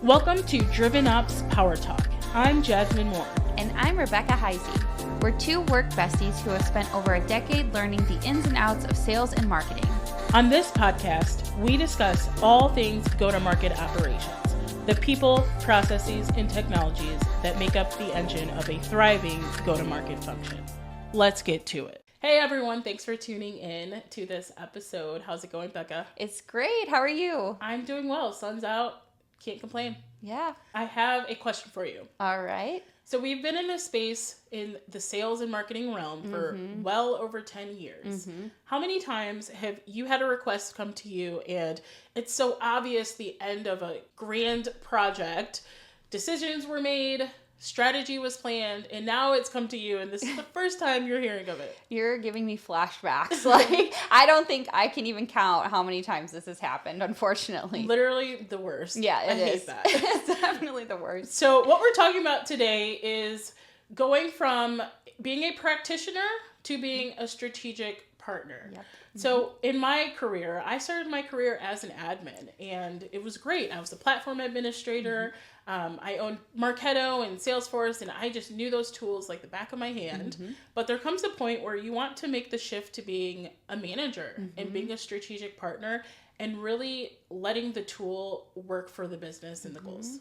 Welcome to Driven Ops Power Talk. I'm Jazmine Moore. And I'm Rebecca Heyse. We're two work besties who have spent over a decade learning the ins and outs of sales and marketing. On this podcast, we discuss all things go-to-market operations, the people, processes, and technologies that make up the engine of a thriving go-to-market function. Let's get to it. Hey everyone, thanks for tuning in to this episode. How's it going, Becca? It's great. How are you? I'm doing well. Sun's out. Can't complain. Yeah. I have a question for you. All right. So we've been in this space in the sales and marketing realm for well over 10 years. How many times have you had a request come to you and it's so obvious the end of a grand project, decisions were made, strategy was planned, and now it's come to you and this is the first time you're hearing of it? You're giving me flashbacks. Like, I don't think I can even count how many times this has happened, unfortunately. Literally the worst. Yeah, I hate is. that. It's definitely the worst. So what we're talking about today is going from being a practitioner to being a strategic partner. Yep. So in my career, I started my career as an admin and it was great. I was a platform administrator. I owned Marketo and Salesforce and I just knew those tools like the back of my hand. But there comes a point where you want to make the shift to being a manager and being a strategic partner and really letting the tool work for the business and the goals.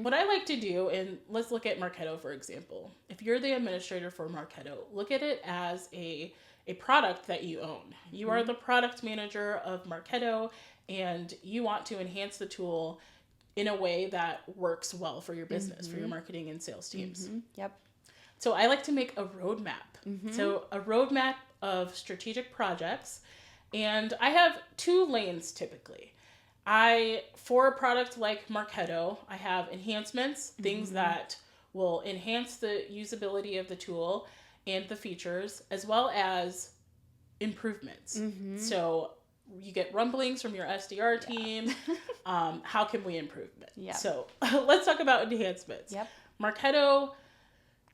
What I like to do, and let's look at Marketo, for example. If you're the administrator for Marketo, look at it as a product that you own. You are the product manager of Marketo and you want to enhance the tool in a way that works well for your business, for your marketing and sales teams. Yep. So I like to make a roadmap. So a roadmap of strategic projects. And I have two lanes typically. For a product like Marketo, I have enhancements, things that will enhance the usability of the tool and the features, as well as improvements. So you get rumblings from your SDR team. How can we improve it? Yeah. So let's talk about enhancements. Yep. Marketo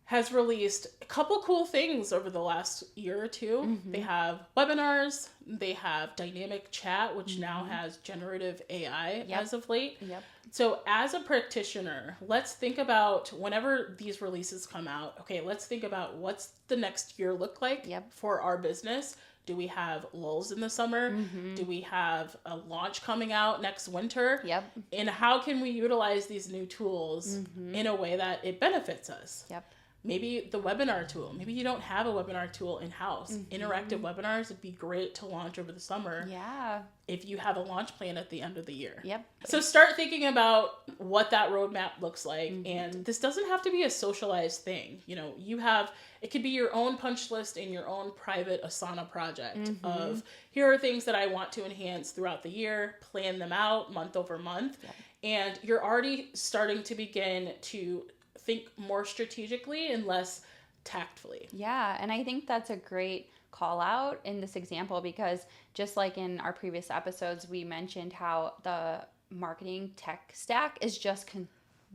has released a couple cool things over the last year or two. They have webinars. They have dynamic chat, which now has generative AI as of late. Yep. So as a practitioner, let's think about whenever these releases come out, okay, let's think about what's the next year look like for our business. Do we have lulls in the summer? Do we have a launch coming out next winter? Yep. And how can we utilize these new tools in a way that it benefits us? Yep. Maybe the webinar tool. Maybe you don't have a webinar tool in-house. Interactive webinars would be great to launch over the summer. Yeah. If you have a launch plan at the end of the year. Yep. So start thinking about what that roadmap looks like. And this doesn't have to be a socialized thing. You know, it could be your own punch list in your own private Asana project of here are things that I want to enhance throughout the year, plan them out month over month. Yep. And you're already starting to begin to think more strategically and less tactfully. Yeah, and I think that's a great call out in this example because just like in our previous episodes, we mentioned how the marketing tech stack is just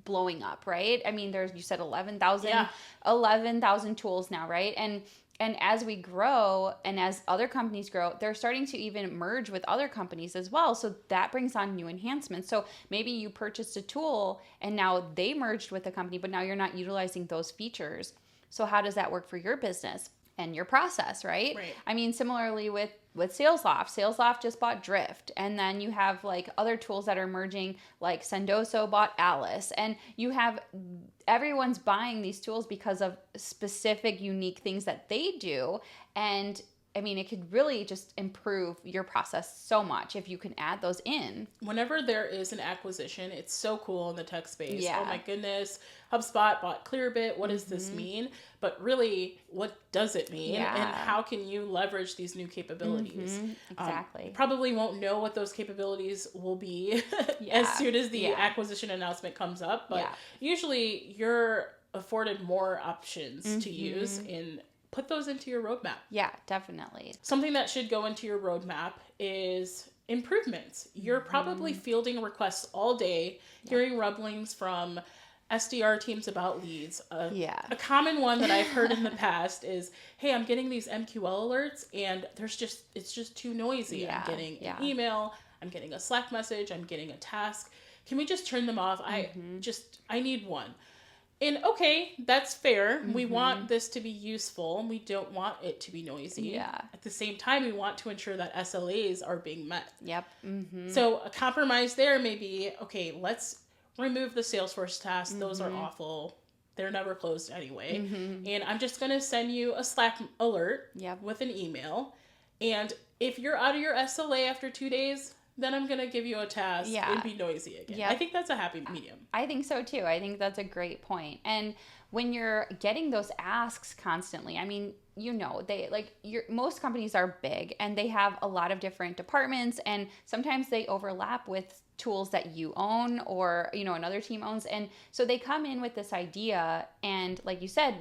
blowing up, right? I mean, you said 11,000 tools now, right? And as we grow and as other companies grow, they're starting to even merge with other companies as well. So that brings on new enhancements. So maybe you purchased a tool and now they merged with the company, but now you're not utilizing those features. So how does that work for your business and your process, right? I mean, similarly with SalesLoft. SalesLoft just bought Drift. And then you have like other tools that are merging, like Sendoso bought Alice. And you have everyone's buying these tools because of specific, unique things that they do. And I mean, it could really just improve your process so much if you can add those in. Whenever there is an acquisition, it's so cool in the tech space. Yeah. Oh my goodness, HubSpot bought Clearbit. What does this mean? But really, what does it mean? Yeah. And how can you leverage these new capabilities? Exactly. You probably won't know what those capabilities will be as soon as the acquisition announcement comes up. But usually you're afforded more options to use and put those into your roadmap. Yeah, definitely. Something that should go into your roadmap is improvements. You're probably fielding requests all day, hearing rumblings from SDR teams about leads. A common one that I've heard in the past is, hey, I'm getting these MQL alerts and it's just too noisy. I'm getting an email, I'm getting a Slack message, I'm getting a task. Can we just turn them off? I need one. And okay, that's fair. We want this to be useful, and we don't want it to be noisy. Yeah. At the same time, we want to ensure that SLAs are being met. Yep. So a compromise there may be, okay, let's remove the Salesforce tasks. Those are awful. They're never closed anyway. And I'm just going to send you a Slack alert with an email. And if you're out of your SLA after 2 days, then I'm going to give you a task and be noisy again. I think that's a happy medium. I think so too. I think that's a great point. And when you're getting those asks constantly, I mean, most companies are big and they have a lot of different departments, and sometimes they overlap with tools that you own or, another team owns. And so they come in with this idea, and like you said,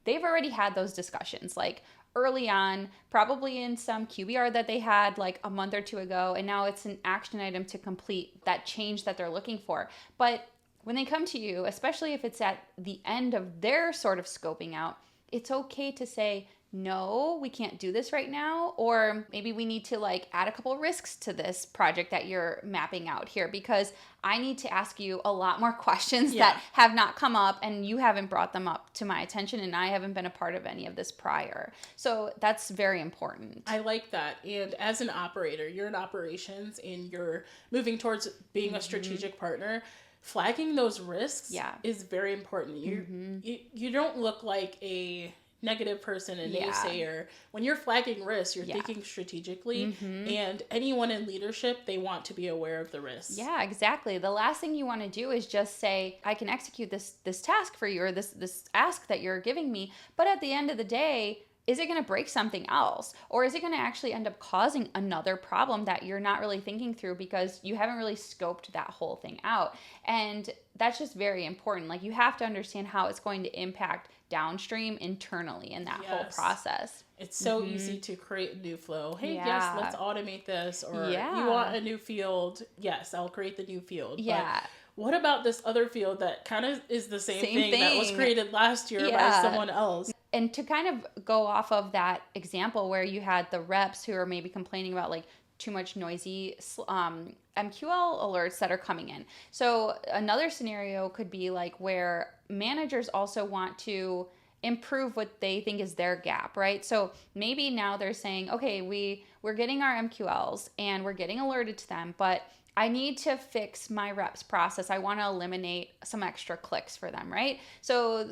they've already had those discussions, like early on, probably in some QBR that they had like a month or two ago, and now it's an action item to complete that change that they're looking for. But when they come to you, especially if it's at the end of their sort of scoping out, it's okay to say, no, we can't do this right now. Or maybe we need to add a couple risks to this project that you're mapping out here, because I need to ask you a lot more questions that have not come up, and you haven't brought them up to my attention, and I haven't been a part of any of this prior. So that's very important. I like that. And as an operator, you're in operations and you're moving towards being a strategic partner. Flagging those risks is very important. You don't look like a negative person, a naysayer. When you're flagging risks, you're thinking strategically, and anyone in leadership, they want to be aware of the risks. Yeah, exactly. The last thing you want to do is just say, I can execute this task for you, or this ask that you're giving me, but at the end of the day, is it going to break something else? Or is it going to actually end up causing another problem that you're not really thinking through because you haven't really scoped that whole thing out? And that's just very important. You have to understand how it's going to impact downstream internally in that whole process. It's so easy to create a new flow. Hey, yes, let's automate this. Or you want a new field? Yes, I'll create the new field. Yeah. But what about this other field that kind of is the same thing that was created last year by someone else? And to kind of go off of that example where you had the reps who are maybe complaining about too much noisy MQL alerts that are coming in. So another scenario could be where managers also want to improve what they think is their gap, right? So maybe now they're saying, okay, we're getting our MQLs and we're getting alerted to them, but I need to fix my reps process. I want to eliminate some extra clicks for them, right? So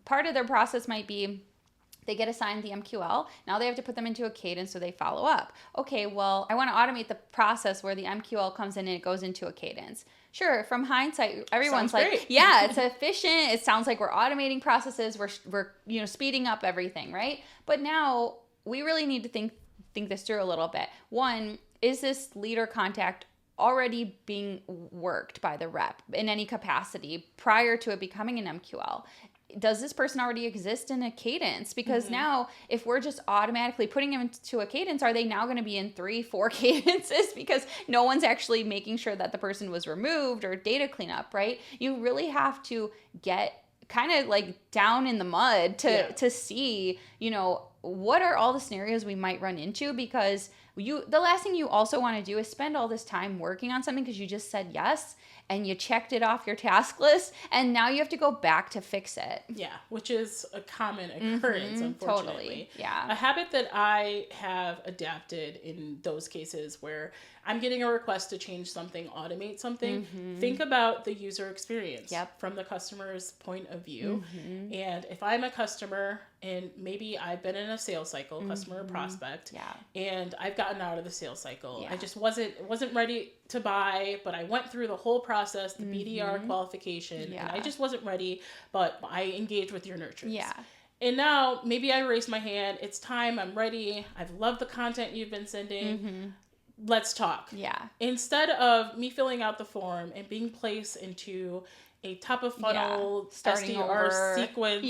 part of their process might be they get assigned the MQL. Now they have to put them into a cadence so they follow up. Okay, well, I want to automate the process where the MQL comes in and it goes into a cadence. Sure, from hindsight, everyone's yeah, it's efficient. It sounds like we're automating processes. We're speeding up everything, right? But now we really need to think this through a little bit. One, is this leader contact already being worked by the rep in any capacity prior to it becoming an MQL? Does this person already exist in a cadence? Because now if we're just automatically putting them into a cadence, are they now going to be in 3-4 cadences because no one's actually making sure that the person was removed or data cleanup, right? You really have to get kind of down in the mud to see, what are all the scenarios we might run into, because the last thing you also want to do is spend all this time working on something because you just said yes and you checked it off your task list and now you have to go back to fix it. Yeah, which is a common occurrence, unfortunately. Totally, yeah. A habit that I have adapted in those cases where I'm getting a request to change something, automate something, think about the user experience from the customer's point of view. And if I'm a customer and maybe I've been in a sales cycle, customer or prospect, and I've gotten out of the sales cycle, I just wasn't ready to buy, but I went through the whole process, the BDR qualification, and I just wasn't ready, but I engaged with your nurturers. Yeah. And now maybe I raise my hand. It's time. I'm ready. I've loved the content you've been sending. Let's talk. Yeah. Instead of me filling out the form and being placed into a top of funnel SDR sequence,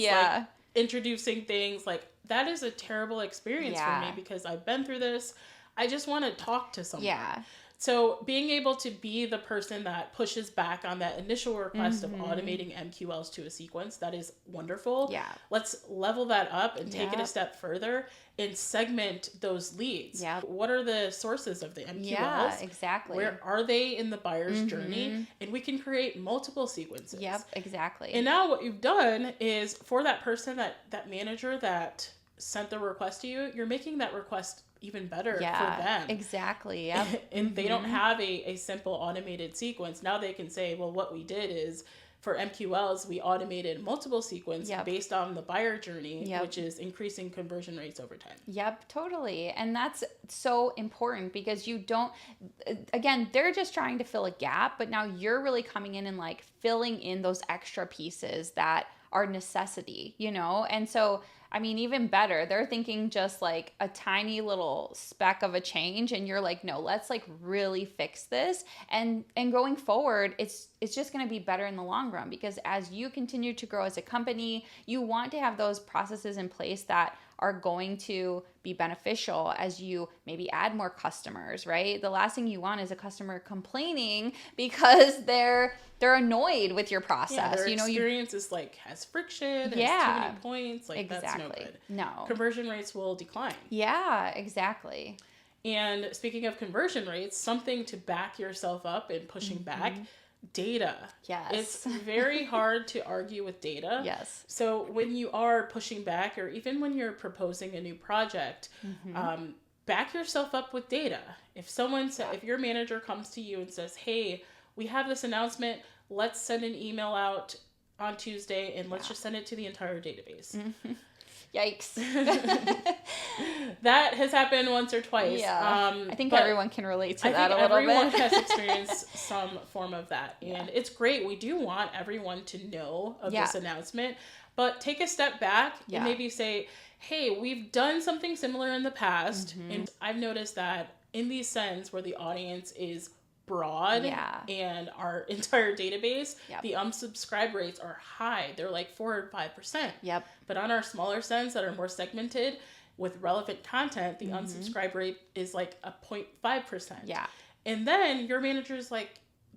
introducing things, that is a terrible experience for me because I've been through this. I just want to talk to someone. Yeah. So being able to be the person that pushes back on that initial request of automating MQLs to a sequence, that is wonderful. Yeah. Let's level that up and take it a step further and segment those leads. Yeah. What are the sources of the MQLs? Yeah, exactly. Where are they in the buyer's journey? And we can create multiple sequences. Yep, exactly. And now what you've done is for that person, that manager that sent the request to you, you're making that request even better for them. Exactly. Yep. And they don't have a simple automated sequence. Now they can say, well, what we did is for MQLs, we automated multiple sequence based on the buyer journey, which is increasing conversion rates over time. Yep, totally. And that's so important because you don't, again, they're just trying to fill a gap, but now you're really coming in and like filling in those extra pieces that are necessity, you know? And so, I mean, even better, they're thinking just like a tiny little speck of a change and you're like, no, let's like really fix this. And going forward, it's just going to be better in the long run because as you continue to grow as a company, you want to have those processes in place that are going to be beneficial as you maybe add more customers, right? The last thing you want is a customer complaining because they're annoyed with your process. Yeah, their experience is like has friction, has too many points. Like that's no good. No. Conversion rates will decline. Yeah, exactly. And speaking of conversion rates, something to back yourself up and pushing back. Data. Yes. It's very hard to argue with data. Yes. So when you are pushing back or even when you're proposing a new project, back yourself up with data. If if your manager comes to you and says, hey, we have this announcement, let's send an email out on Tuesday and let's just send it to the entire database. Yikes. That has happened once or twice. Yeah. I think everyone can relate to that a little bit. Everyone has experienced some form of that. And it's great. We do want everyone to know of this announcement. But take a step back and maybe say, hey, we've done something similar in the past. And I've noticed that in these sends where the audience is broad and our entire database, the unsubscribe rates are high. They're like 4 or 5%. Yep. But on our smaller sends that are more segmented with relevant content, the unsubscribe rate is like a 0.5%. Yeah. And then your manager's like,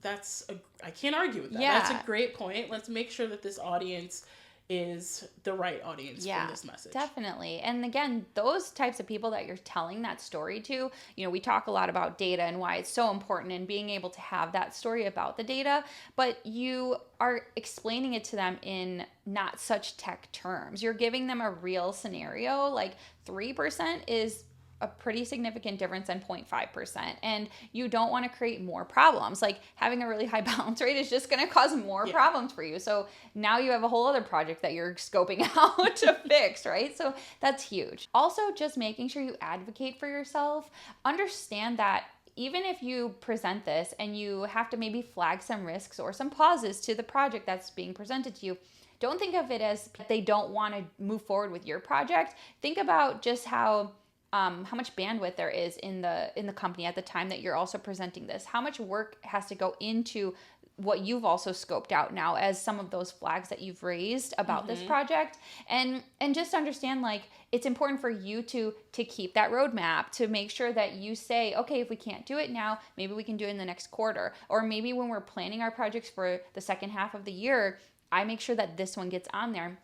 I can't argue with that. Yeah. That's a great point. Let's make sure that this audience is the right audience for this message. Definitely. And again, those types of people that you're telling that story to, you know, we talk a lot about data and why it's so important and being able to have that story about the data, but you are explaining it to them in not such tech terms. You're giving them a real scenario, like 3% is a pretty significant difference than 0.5%. And you don't want to create more problems. Like having a really high bounce rate is just going to cause more problems for you. So now you have a whole other project that you're scoping out to fix, right? So that's huge. Also, just making sure you advocate for yourself. Understand that even if you present this and you have to maybe flag some risks or some pauses to the project that's being presented to you, don't think of it as they don't want to move forward with your project. Think about just how much bandwidth there is in the company at the time that you're also presenting this. How much work has to go into what you've also scoped out now as some of those flags that you've raised about this project, and just understand like it's important for you to keep that roadmap, to make sure that you say, okay, if we can't do it now, maybe we can do it in the next quarter, or maybe when we're planning our projects for the second half of the year, I make sure that this one gets on there.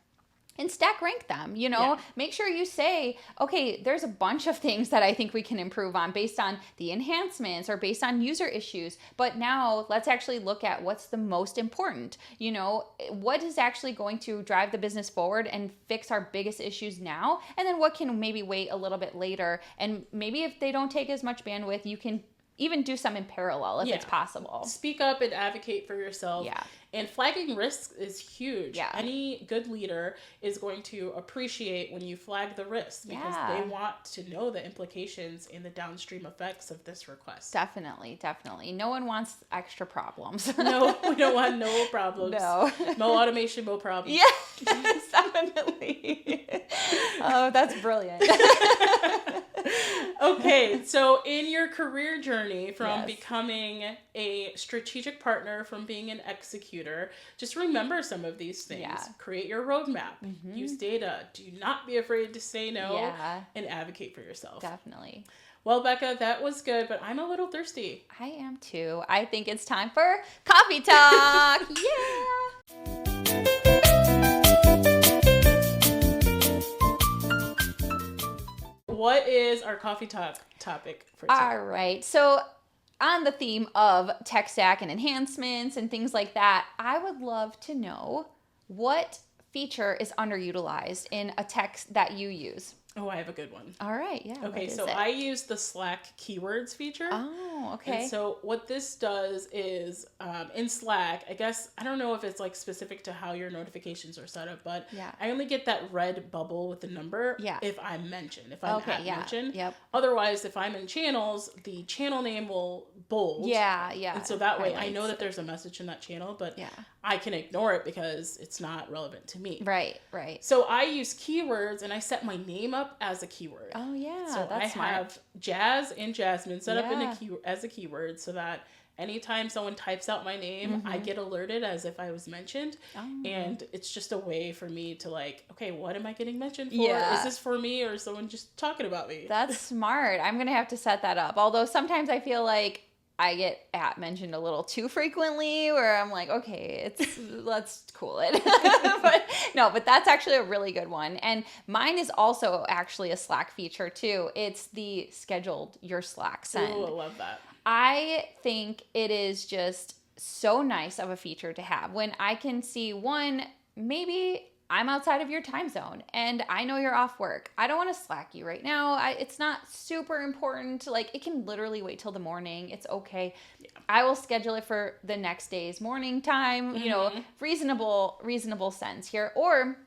And stack rank them, you know, make sure you say, okay, there's a bunch of things that I think we can improve on based on the enhancements or based on user issues. But now let's actually look at what's the most important, you know, what is actually going to drive the business forward and fix our biggest issues now. And then what can maybe wait a little bit later. And maybe if they don't take as much bandwidth, you can even do some in parallel if it's possible. Speak up and advocate for yourself. Yeah. And flagging risks is huge. Yeah. Any good leader is going to appreciate when you flag the risks because they want to know the implications and the downstream effects of this request. Definitely. No one wants extra problems. No, we don't want no problems. No. No automation, no problems. Yes, definitely. Oh, that's brilliant. Okay, so in your career journey from becoming a strategic partner, from being an executor, just remember some of these things. Yeah. Create your roadmap. Use data. Do not be afraid to say no and advocate for yourself. Definitely. Well, Becca, that was good, but I'm a little thirsty. I am too. I think it's time for coffee talk. Yeah. What is our coffee talk topic for today? All right. So on the theme of tech stack and enhancements and things like that, I would love to know what feature is underutilized in a tech that you use. Oh, I have a good one. All right. Yeah. Okay, so I use the Slack keywords feature. Oh, okay. And so what this does is in Slack, I guess, I don't know if it's like specific to how your notifications are set up, but Yeah. I only get that red bubble with the number Yeah. if I'm mentioned, if I'm at mentioned. Yep. Otherwise, if I'm in channels, the channel name will bold. Yeah. And so that way I Highlights know that there's a message in that channel, but Yeah. I can ignore it because it's not relevant to me. Right. So I use keywords and I set my name up as a keyword. Oh, yeah. So that's I smart. have Jazz and Jazmine set up in Yeah. as a keyword so that anytime someone types out my name, I get alerted as if I was mentioned. Oh. And it's just a way for me to like, okay, what am I getting mentioned for? Yeah. Is this for me or is someone just talking about me? That's smart. I'm going to have to set that up. Although sometimes I feel like I get mentioned a little too frequently where I'm like, okay, let's cool it. but that's actually a really good one. And mine is also actually a Slack feature too. It's the scheduled your Slack send. Ooh, I love that. I think it is just so nice of a feature to have when I can see maybe I'm outside of your time zone and I know you're off work. I don't want to Slack you right now. It's not super important. Like it can literally wait till the morning. It's okay. Yeah. I will schedule it for the next day's morning time, reasonable sense here. Or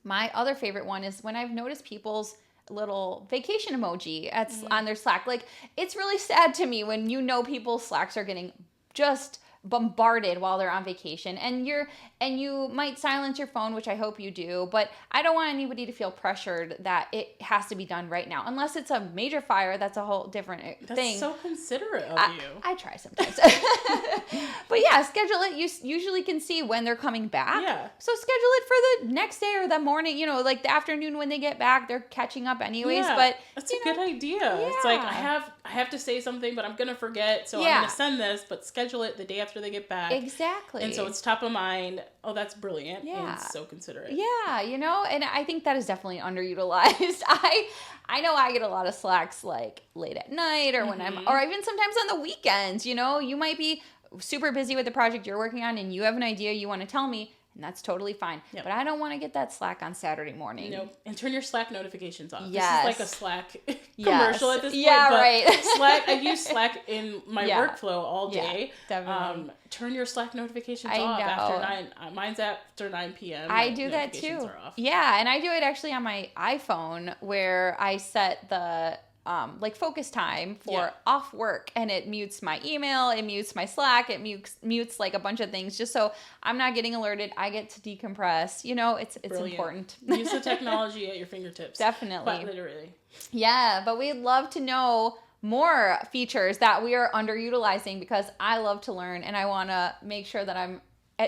my other favorite one is when I've noticed people's little vacation emoji on their Slack. Like it's really sad to me when people's Slacks are getting just bombarded while they're on vacation and you might silence your phone, which I hope you do, but I don't want anybody to feel pressured that it has to be done right now unless it's a major fire. That's a whole different thing. That's so considerate of you. I try sometimes. But yeah, schedule it. You usually can see when they're coming back. Yeah. So schedule it for the next day or the morning, like the afternoon when they get back. They're catching up anyways. Yeah, but that's a good idea. Yeah. It's like I have to say something, but I'm gonna forget, so I'm gonna send this, but schedule it the day after they get back. Exactly. And so it's top of mind. Oh, that's brilliant. Yeah. And so considerate. Yeah, and I think that is definitely underutilized. I know I get a lot of Slacks like late at night or when or even sometimes on the weekends, you might be super busy with the project you're working on and you have an idea you want to tell me, and that's totally fine. Yep. But I don't want to get that Slack on Saturday morning. Nope. And turn your Slack notifications off. Yes. This is like a Slack commercial at this point. Yeah, but right. Slack, I use Slack in my workflow all day. Yeah, definitely. Turn your Slack notifications off after 9. Mine's after 9 p.m. I do that too. Yeah, and I do it actually on my iPhone where I set the focus time for off work, and it mutes my email, it mutes my Slack, it mutes like a bunch of things just so I'm not getting alerted. I get to decompress. It's important. Use the technology at your fingertips. Definitely. But literally. Yeah, but we'd love to know more features that we are underutilizing because I love to learn and I want to make sure that I'm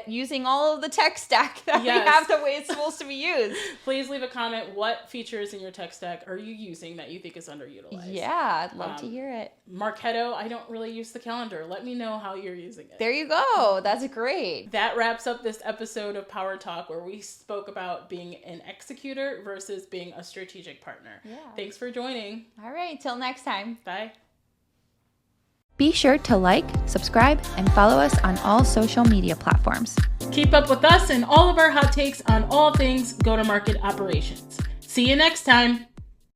using all of the tech stack that we have the way it's supposed to be used. Please leave a comment. What features in your tech stack are you using that you think is underutilized? Yeah, I'd love to hear it. Marketo, I don't really use the calendar. Let me know how you're using it. There you go. That's great. That wraps up this episode of Power Talk where we spoke about being an executor versus being a strategic partner. Yeah. Thanks for joining. All right. Till next time. Bye. Be sure to like, subscribe, and follow us on all social media platforms. Keep up with us and all of our hot takes on all things go-to-market operations. See you next time.